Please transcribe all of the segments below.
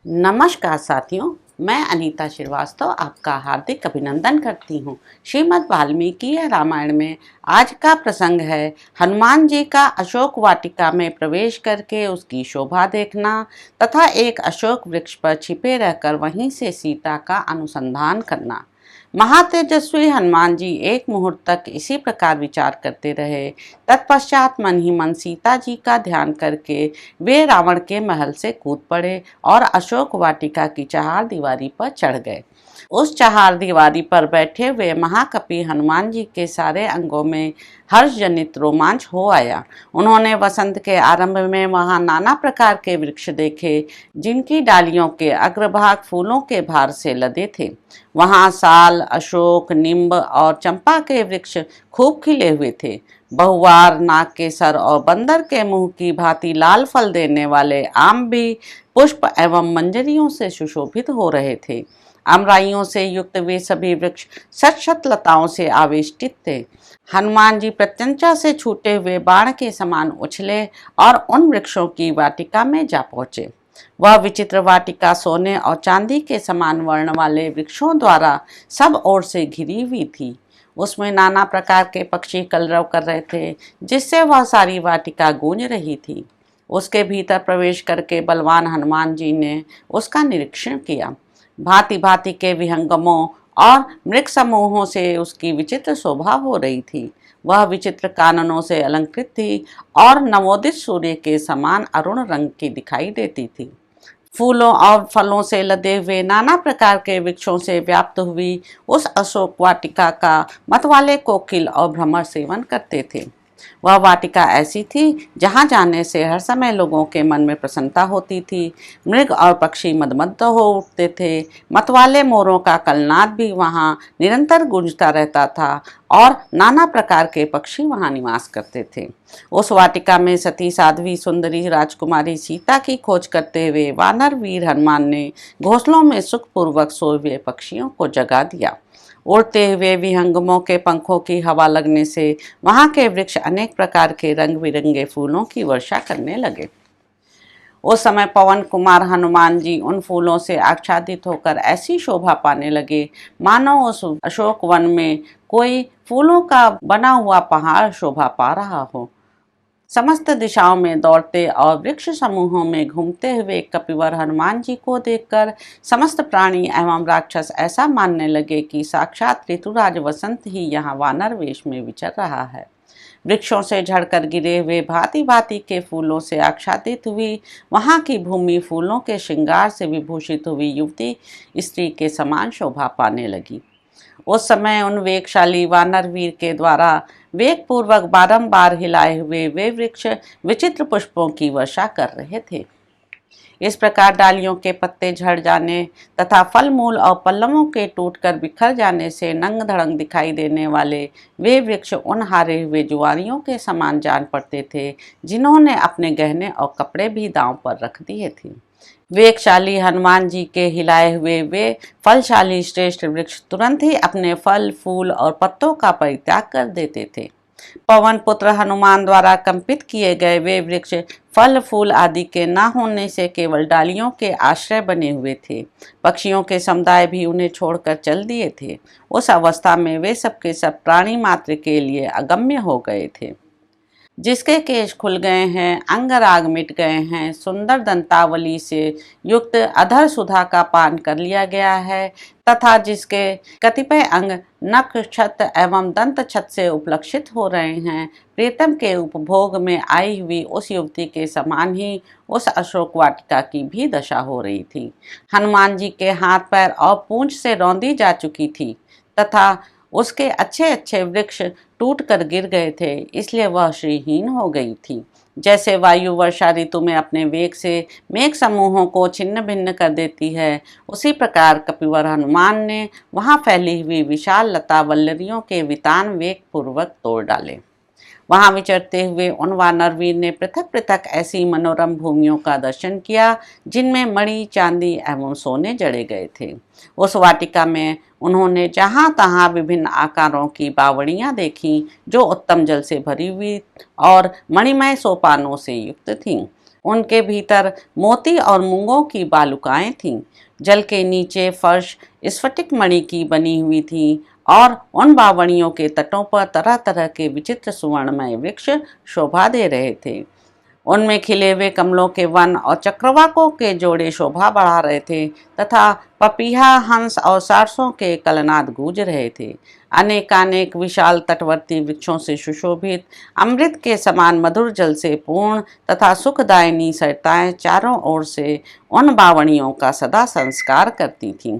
नमस्कार साथियों, मैं अनीता श्रीवास्तव आपका हार्दिक अभिनंदन करती हूँ। श्रीमद् वाल्मीकि रामायण में आज का प्रसंग है हनुमान जी का अशोक वाटिका में प्रवेश करके उसकी शोभा देखना तथा एक अशोक वृक्ष पर छिपे रहकर वहीं से सीता का अनुसंधान करना। महातेजस्वी हनुमान जी एक मुहूर्त तक इसी प्रकार विचार करते रहे। तत्पश्चात मन ही मन सीता जी का ध्यान करके वे रावण के महल से कूद पड़े और अशोक वाटिका की चहार दीवारी पर चढ़ गए। उस चहार दीवारी पर बैठे हुए महाकपि हनुमान जी के सारे अंगों में हर्ष जनित रोमांच हो आया। उन्होंने वसंत के आरंभ में वहां नाना प्रकार के वृक्ष देखे जिनकी डालियों के अग्रभाग फूलों के भार से लदे थे। वहां साल, अशोक, नींब और चंपा के वृक्ष खूब खिले हुए थे। बहुवार, नाग के सर और बंदर के मुंह की भांति लाल फल देने वाले आम भी पुष्प एवं मंजरियों से सुशोभित हो रहे थे। अमराइयों से युक्त वे सभी वृक्ष शत शत लताओं से आवेष्टित थे। हनुमान जी प्रत्यंचा से छूटे हुए बाण के समान उछले और उन वृक्षों की वाटिका में जा पहुंचे। वह विचित्र वाटिका सोने और चांदी के समान वर्ण वाले वृक्षों द्वारा सब ओर से घिरी हुई थी। उसमें नाना प्रकार के पक्षी कलरव कर रहे थे, जिससे वह सारी वाटिका गूंज रही थी। उसके भीतर प्रवेश करके बलवान हनुमान जी ने उसका निरीक्षण किया। भांति भांति के विहंगमों और मृग समूहों से उसकी विचित्र शोभा हो रही थी। वह विचित्र काननों से अलंकृत थी और नवोदित सूर्य के समान अरुण रंग की दिखाई देती थी। फूलों और फलों से लदे हुए नाना प्रकार के वृक्षों से व्याप्त हुई उस अशोक वाटिका का मतवाले कोकिल और भ्रमर सेवन करते थे। वह वाटिका ऐसी थी जहाँ जाने से हर समय लोगों के मन में प्रसन्नता होती थी। मृग और पक्षी मदमस्त हो उठते थे। मतवाले मोरों का कलनाद भी वहाँ निरंतर गूंजता रहता था और नाना प्रकार के पक्षी वहाँ निवास करते थे। उस वाटिका में सती साध्वी सुंदरी राजकुमारी सीता की खोज करते हुए वानर वीर हनुमान ने घोंसलों में सुखपूर्वक सोए हुए पक्षियों को जगा दिया। उड़ते हुए विहंगमों के पंखों की हवा लगने से वहां के वृक्ष अनेक प्रकार के रंग बिरंगे फूलों की वर्षा करने लगे। उस समय पवन कुमार हनुमान जी उन फूलों से आच्छादित होकर ऐसी शोभा पाने लगे मानो उस अशोक वन में कोई फूलों का बना हुआ पहाड़ शोभा पा रहा हो। समस्त दिशाओं में दौड़ते और वृक्ष समूहों में घूमते हुए कपिवर हनुमान जी को देखकर समस्त प्राणी एवं राक्षस ऐसा मानने लगे कि साक्षात ऋतुराज वसंत ही यहाँ वानर वेश में विचर रहा है। वृक्षों से झड़कर गिरे हुए भांति भांति के फूलों से आच्छादित हुई वहाँ की भूमि फूलों के श्रृंगार से विभूषित हुई युवती स्त्री के समान शोभा पाने लगी। उस समय उन वेगशाली वानर वीर के द्वारा वेग पूर्वक बारंबार हिलाए हुए वे वृक्ष विचित्र पुष्पों की वर्षा कर रहे थे। इस प्रकार डालियों के पत्ते झड़ जाने तथा फल मूल और पल्लवों के टूटकर बिखर जाने से नंग धड़ंग दिखाई देने वाले वे वृक्ष उन हारे हुए जुआरियों के समान जान पड़ते थे जिन्होंने अपने गहने और कपड़े भी दांव पर रख दिए थे। वेगशाली हनुमान जी के हिलाए हुए वे फलशाली श्रेष्ठ वृक्ष तुरंत ही अपने फल, फूल और पत्तों का परित्याग कर देते थे। पवन पुत्र हनुमान द्वारा कंपित किए गए वे वृक्ष फल, फूल आदि के न होने से केवल डालियों के आश्रय बने हुए थे। पक्षियों के समुदाय भी उन्हें छोड़कर चल दिए थे। उस अवस्था में वे सबके सब प्राणी मात्र के लिए अगम्य हो गए थे। जिसके केश खुल गए हैं, अंगराग मिट गए हैं, सुंदर दंतावली से युक्त अधर सुधा का पान कर लिया गया है तथा जिसके कतिपय अंग नख छत एवं दंत छत से उपलक्षित हो रहे हैं, प्रीतम के उपभोग में आई हुई उस युवती के समान ही उस अशोक वाटिका की भी दशा हो रही थी। हनुमान जी के हाथ पैर और पूंछ से रौंदी जा चुकी थी तथा उसके अच्छे अच्छे वृक्ष टूट कर गिर गए थे, इसलिए वह श्रीहीन हो गई थी। जैसे वायु वर्षा ऋतु में अपने वेग से मेघ समूहों को छिन्न भिन्न कर देती है, उसी प्रकार कपिवर हनुमान ने वहां फैली हुई विशाल लता वल्लरियों के वितान वेग पूर्वक तोड़ डाले। वहां विचरते हुए उन वानरवीर ने पृथक पृथक ऐसी मनोरम भूमियों का दर्शन किया जिनमें मणि, चांदी एवं सोने जड़े गए थे। उस वाटिका में उन्होंने जहां तहां विभिन्न आकारों की बावड़ियां देखी जो उत्तम जल से भरी हुई और मणिमय सोपानों से युक्त थीं। उनके भीतर मोती और मूंगों की बालुकाएं थीं। जल के नीचे फर्श स्फटिक मणि की बनी हुई थी और उन बावड़ियों के तटों पर तरह तरह के विचित्र सुवर्णमय वृक्ष शोभा दे रहे थे। उनमें खिले हुए कमलों के वन और चक्रवाकों के जोड़े शोभा बढ़ा रहे थे तथा पपीहा, हंस और सारसों के कलनाद गूंज रहे थे। अनेकानेक विशाल तटवर्ती वृक्षों से सुशोभित, अमृत के समान मधुर जल से पूर्ण तथा सुखदायिनी सरिताएं चारों ओर से उन बावड़ियों का सदा संस्कार करती थीं।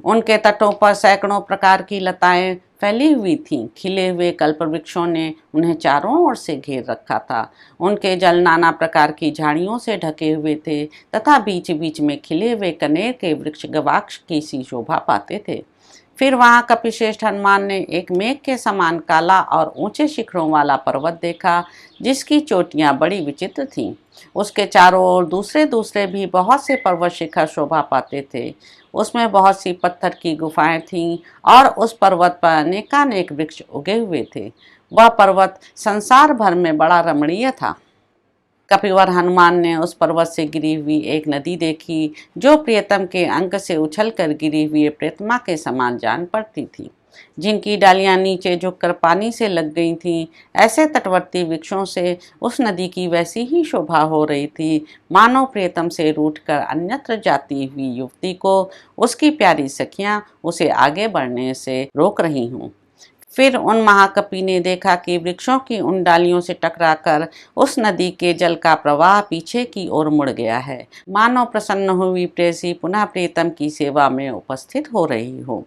उनके तटों पर सैकड़ों प्रकार की लताएं फैली हुई थीं। खिले हुए कल्प वृक्षों ने उन्हें चारों ओर से घेर रखा था। उनके जल नाना प्रकार की झाड़ियों से ढके हुए थे तथा बीच बीच में खिले हुए कनेर के वृक्ष गवाक्ष की सी शोभा पाते थे। फिर वहां कपिश्रेष्ठ हनुमान ने एक मेघ के समान काला और ऊंचे शिखरों वाला पर्वत देखा, जिसकी चोटियां बड़ी विचित्र थीं। उसके चारों ओर दूसरे दूसरे भी बहुत से पर्वत शिखर शोभा पाते थे। उसमें बहुत सी पत्थर की गुफाएं थीं और उस पर्वत पर अनेकानेक वृक्ष उगे हुए थे। वह पर्वत संसार भर में बड़ा रमणीय था। कपिवर हनुमान ने उस पर्वत से गिरी हुई एक नदी देखी, जो प्रियतम के अंक से उछलकर गिरी हुई प्रतिमा के समान जान पड़ती थी, जिनकी डालियां नीचे झुककर पानी से लग गई थीं। ऐसे तटवर्ती वृक्षों से उस नदी की वैसी ही शोभा हो रही थी, मानो प्रियतम से रूठकर अन्यत्र जाती हुई युवती को उसकी प्यारी सखियां उसे आगे बढ़ने से रोक रही हों। फिर उन महाकपि ने देखा कि वृक्षों की उन डालियों से टकराकर उस नदी के जल का प्रवाह पीछे की ओर मुड़ गया है, मानो प्रसन्न हुई प्रेयसी पुनः प्रियतम की सेवा में उपस्थित हो रही हो।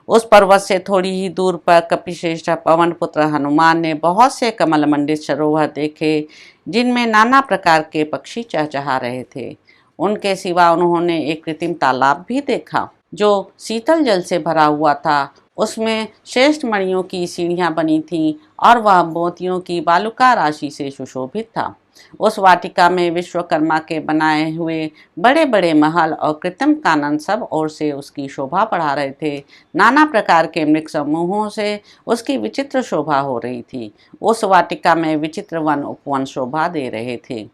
उस पर्वत से थोड़ी ही दूर पर कपिश्रेष्ठ पवन पुत्र हनुमान ने बहुत से कमल मंडित सरोवर देखे, जिनमें नाना प्रकार के पक्षी चहचहा रहे थे। उनके सिवा उन्होंने एक कृत्रिम तालाब भी देखा, जो शीतल जल से भरा हुआ था। उसमें श्रेष्ठ मणियों की सीढ़ियां बनी थीं और वह मोतियों की बालुका राशि से सुशोभित था। उस वाटिका में विश्वकर्मा के बनाए हुए बड़े बड़े महल और कृत्रिम कानन सब ओर से उसकी शोभा बढ़ा रहे थे। नाना प्रकार के मृग समूहों से उसकी विचित्र शोभा हो रही थी। उस वाटिका में विचित्र वन उपवन शोभा दे रहे थे।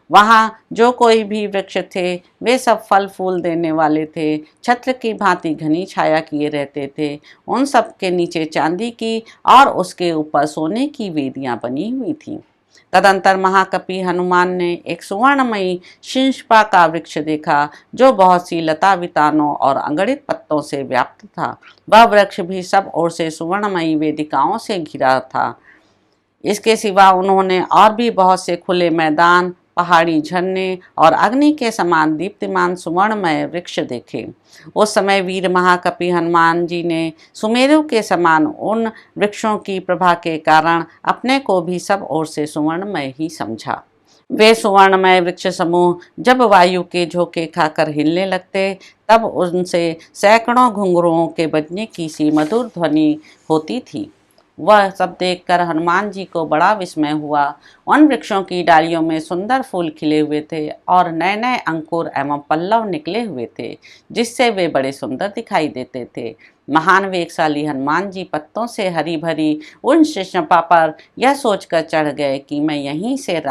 वहाँ जो कोई भी वृक्ष थे, वे सब फल फूल देने वाले थे, छत्र की भांति घनी छाया किए रहते थे। उन सब के नीचे चांदी की और उसके ऊपर सोने की वेदियां बनी हुई थीं। तदंतर महाकपि हनुमान ने एक सुवर्णमयी शींशपा का वृक्ष देखा, जो बहुत सी लता वितानों और अगणित पत्तों से व्याप्त था। वह वृक्ष भी सब ओर से सुवर्णमयी वेदिकाओं से घिरा था। इसके सिवा उन्होंने और भी बहुत से खुले मैदान, पहाड़ी झरने और अग्नि के समान दीप्तिमान सुवर्णमय वृक्ष देखे। उस समय वीर महाकपि हनुमान जी ने सुमेरु के समान उन वृक्षों की प्रभा के कारण अपने को भी सब ओर से सुवर्णमय ही समझा। वे सुवर्णमय वृक्ष समूह जब वायु के झोंके खाकर हिलने लगते, तब उनसे सैकड़ों घुंघरुओं के बजने की सी मधुर ध्वनि होती थी। वह सब देखकर हनुमान जी को बड़ा विस्मय हुआ। उन वृक्षों की डालियों में सुंदर फूल खिले हुए थे और नए नए अंकुर एवं पल्लव निकले हुए थे, जिससे वे बड़े सुंदर दिखाई देते थे। महान वेगशाली हनुमान जी पत्तों से हरी भरी उन शीशपा पर यह सोचकर चढ़ गए कि मैं यहीं से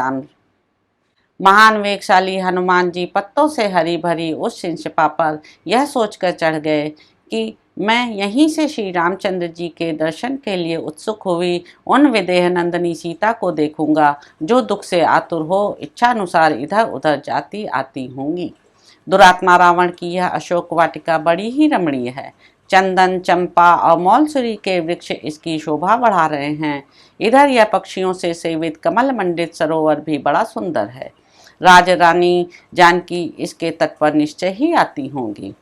महान वेगशाली हनुमान जी पत्तों से हरी भरी उस शीशपा पर यह सोचकर चढ़ गए कि मैं यहीं से श्री रामचंद्र जी के दर्शन के लिए उत्सुक हुई उन विदेह नंदनी सीता को देखूंगा, जो दुख से आतुर हो इच्छानुसार इधर उधर जाती आती होंगी। दुरात्मा रावण की यह अशोक वाटिका बड़ी ही रमणीय है। चंदन, चंपा और मौलसुरी के वृक्ष इसकी शोभा बढ़ा रहे हैं। इधर यह पक्षियों से सेवित कमल मंडित सरोवर भी बड़ा सुंदर है। राज रानी जानकी इसके तट पर निश्चय ही आती होंगी।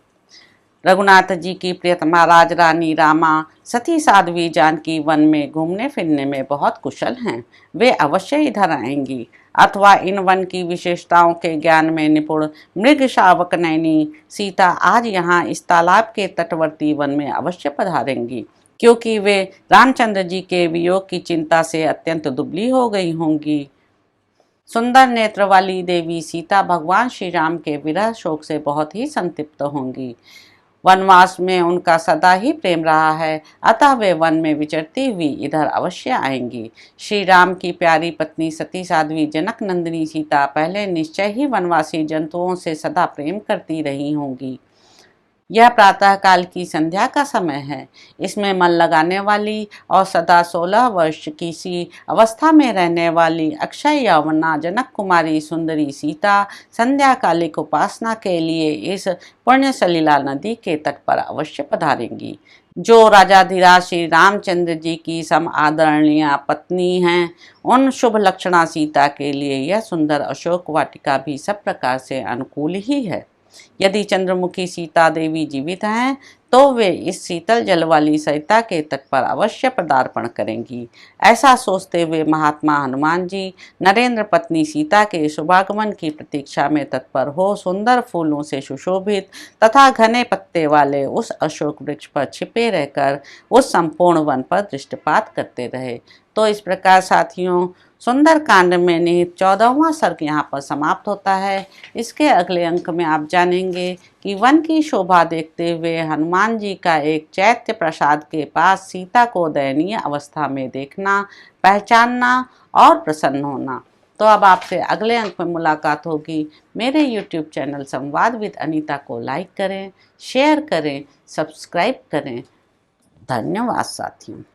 रघुनाथ जी की प्रियतमा राज रानी रामा सती साध्वी जानकी वन में घूमने फिरने में बहुत कुशल हैं। वे अवश्य इधर आएंगी, अथवा इन वन की विशेषताओं के ज्ञान में निपुण मृग शावक नैनी सीता आज यहाँ इस तालाब के तटवर्ती वन में अवश्य पधारेंगी, क्योंकि वे रामचंद्र जी के वियोग की चिंता से अत्यंत दुबली हो गई होंगी। सुंदर नेत्र वाली देवी सीता भगवान श्री राम के विरह शोक से बहुत ही संतप्त होंगी। वनवास में उनका सदा ही प्रेम रहा है, अतः वे वन में विचरती हुई इधर अवश्य आएंगी। श्री राम की प्यारी पत्नी सती साध्वी जनक नंदिनी सीता पहले निश्चय ही वनवासी जंतुओं से सदा प्रेम करती रही होंगी। यह प्रातः काल की संध्या का समय है। इसमें मन लगाने वाली और सदा 16 वर्ष की सी अवस्था में रहने वाली अक्षय यौवना जनक कुमारी सुंदरी सीता संध्या कालिक उपासना के लिए इस पुण्य सलीला नदी के तट पर अवश्य पधारेंगी। जो राजाधिराज श्री रामचंद्र जी की सम आदरणीय पत्नी हैं, उन शुभ लक्षणा सीता के लिए यह सुंदर अशोक वाटिका भी सब प्रकार से अनुकूल ही है। यदि चंद्रमुखी सीता देवी जीवित हैं तो वे इस शीतल जल वाली सरिता के तट पर अवश्य पदार्पण करेंगी। ऐसा सोचते हुए महात्मा हनुमान जी नरेंद्र पत्नी सीता के शुभागमन की प्रतीक्षा में तत्पर हो सुंदर फूलों से सुशोभित तथा घने पत्ते वाले उस अशोक वृक्ष पर छिपे रहकर उस संपूर्ण वन पर दृष्टिपात करते रहे। तो इस प्रकार साथियों, सुंदर कांड में निहित 14वां सर्ग यहाँ पर समाप्त होता है। इसके अगले अंक में आप जानेंगे कि वन की शोभा देखते हुए हनुमान जी का एक चैत्य प्रसाद के पास सीता को दयनीय अवस्था में देखना, पहचानना और प्रसन्न होना। तो अब आपसे अगले अंक में मुलाकात होगी। मेरे YouTube चैनल संवाद विद अनीता को लाइक करें, शेयर करें, सब्सक्राइब करें। धन्यवाद साथियों।